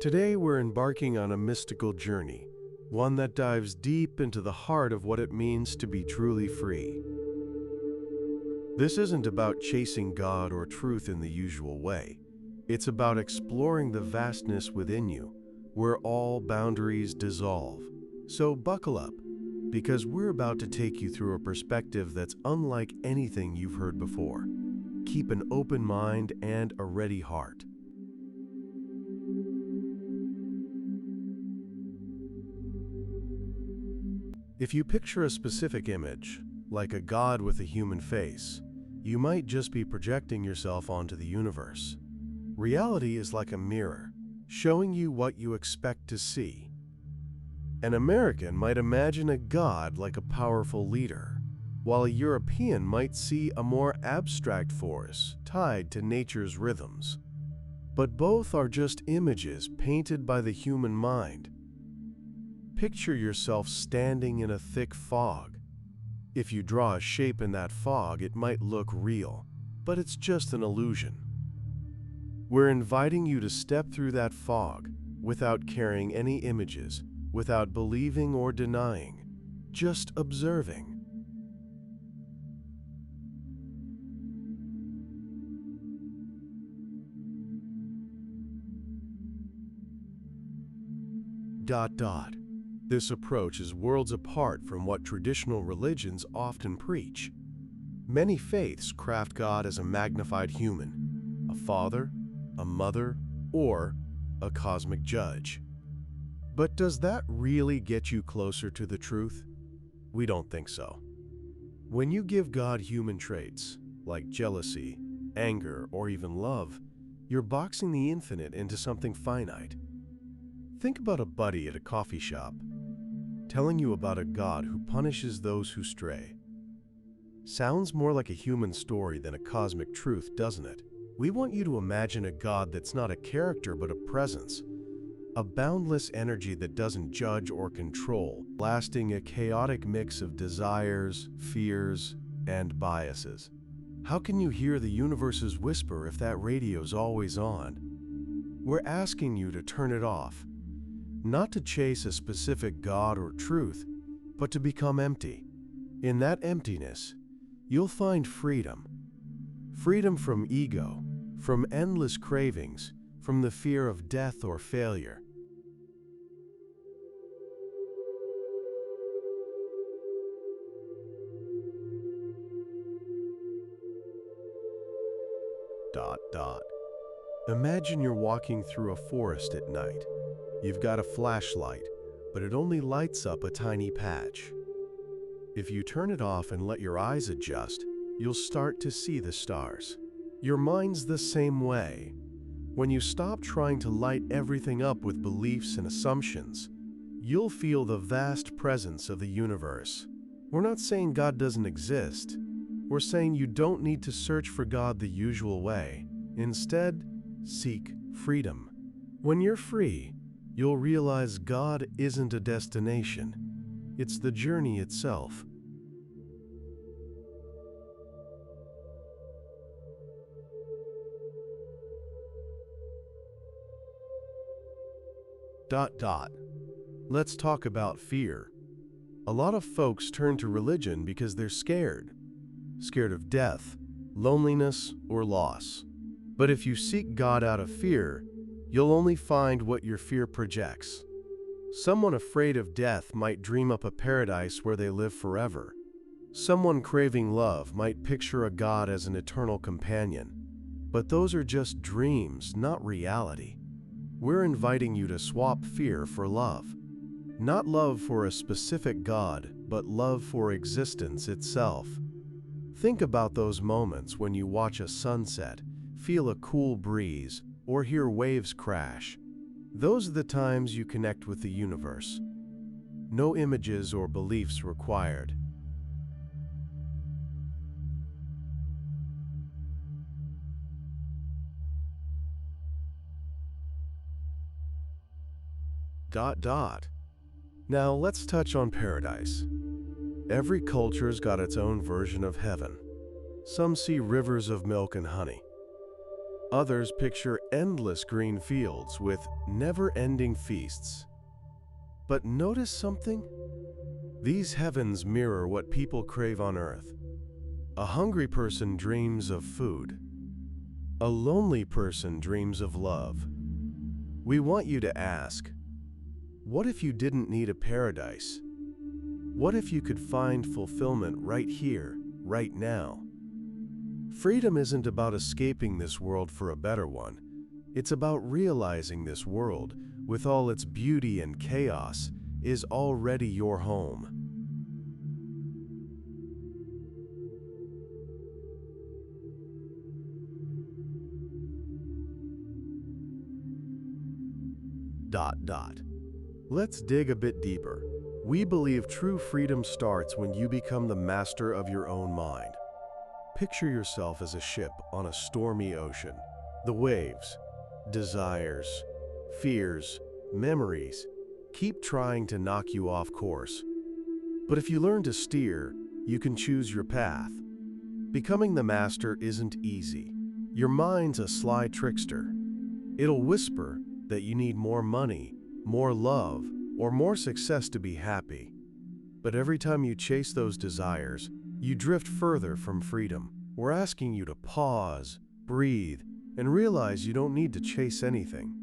Today we're embarking on a mystical journey, one that dives deep into the heart of what it means to be truly free. This isn't about chasing God or truth in the usual way. It's about exploring the vastness within you, where all boundaries dissolve. So buckle up, because we're about to take you through a perspective that's unlike anything you've heard before. Keep an open mind and a ready heart. If you picture a specific image, like a god with a human face, you might just be projecting yourself onto the universe. Reality is like a mirror, showing you what you expect to see. An American might imagine a god like a powerful leader, while a European might see a more abstract force tied to nature's rhythms. But both are just images painted by the human mind. Picture yourself standing in a thick fog. If you draw a shape in that fog, it might look real, but it's just an illusion. We're inviting you to step through that fog without carrying any images, without believing or denying, just observing. This approach is worlds apart from what traditional religions often preach. Many faiths craft God as a magnified human, a father, a mother, or a cosmic judge. But does that really get you closer to the truth? We don't think so. When you give God human traits, like jealousy, anger, or even love, you're boxing the infinite into something finite. Think about a buddy at a coffee shop, telling you about a God who punishes those who stray. Sounds more like a human story than a cosmic truth, doesn't it? We want you to imagine a God that's not a character but a presence, a boundless energy that doesn't judge or control, lasting a chaotic mix of desires, fears, and biases. How can you hear the universe's whisper if that radio's always on? We're asking you to turn it off, not to chase a specific God or truth, but to become empty. In that emptiness, you'll find freedom. Freedom from ego, from endless cravings, from the fear of death or failure. Imagine you're walking through a forest at night. You've got a flashlight, but it only lights up a tiny patch. If you turn it off and let your eyes adjust, you'll start to see the stars. Your mind's the same way. When you stop trying to light everything up with beliefs and assumptions, you'll feel the vast presence of the universe. We're not saying God doesn't exist. We're saying you don't need to search for God the usual way. Instead, seek freedom. When you're free, you'll realize God isn't a destination. It's the journey itself. Let's talk about fear. A lot of folks turn to religion because they're scared. Scared of death, loneliness, or loss. But if you seek God out of fear, you'll only find what your fear projects. Someone afraid of death might dream up a paradise where they live forever. Someone craving love might picture a God as an eternal companion. But those are just dreams, not reality. We're inviting you to swap fear for love. Not love for a specific God, but love for existence itself. Think about those moments when you watch a sunset, feel a cool breeze, or hear waves crash. Those are the times you connect with the universe. No images or beliefs required. Now let's touch on paradise. Every culture's got its own version of heaven. Some see rivers of milk and honey. Others picture endless green fields with never-ending feasts. But notice something? These heavens mirror what people crave on earth. A hungry person dreams of food. A lonely person dreams of love. We want you to ask, what if you didn't need a paradise? What if you could find fulfillment right here, right now? Freedom isn't about escaping this world for a better one. It's about realizing this world, with all its beauty and chaos, is already your home. Let's dig a bit deeper. We believe true freedom starts when you become the master of your own mind. Picture yourself as a ship on a stormy ocean. The waves, desires, fears, memories keep trying to knock you off course. But if you learn to steer, you can choose your path. Becoming the master isn't easy. Your mind's a sly trickster. It'll whisper that you need more money, more love, or more success to be happy. But every time you chase those desires, you drift further from freedom. We're asking you to pause, breathe, and realize you don't need to chase anything.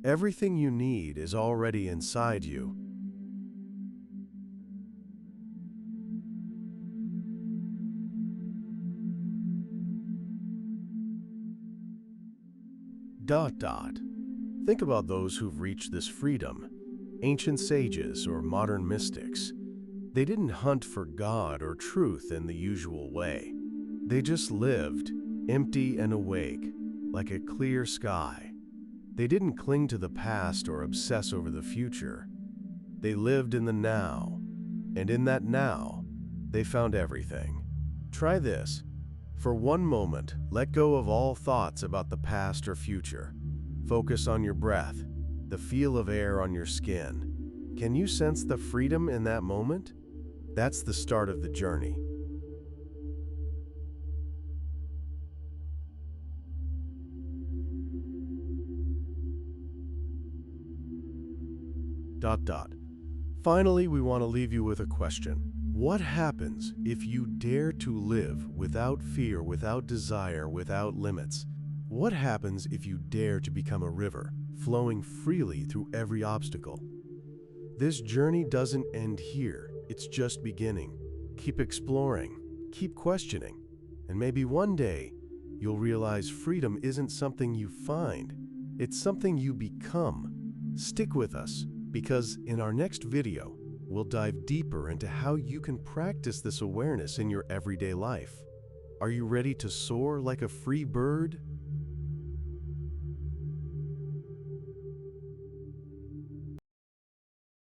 Everything you need is already inside you. Think about those who've reached this freedom. Ancient sages or modern mystics. They didn't hunt for God or truth in the usual way. They just lived, empty and awake, like a clear sky. They didn't cling to the past or obsess over the future. They lived in the now, and in that now, they found everything. Try this. For one moment, let go of all thoughts about the past or future. Focus on your breath, the feel of air on your skin. Can you sense the freedom in that moment? That's the start of the journey. Finally, we want to leave you with a question. What happens if you dare to live without fear, without desire, without limits? What happens if you dare to become a river, flowing freely through every obstacle? This journey doesn't end here. It's just beginning. Keep exploring, keep questioning, and maybe one day you'll realize freedom isn't something you find, it's something you become. Stick with us, because in our next video, we'll dive deeper into how you can practice this awareness in your everyday life. Are you ready to soar like a free bird?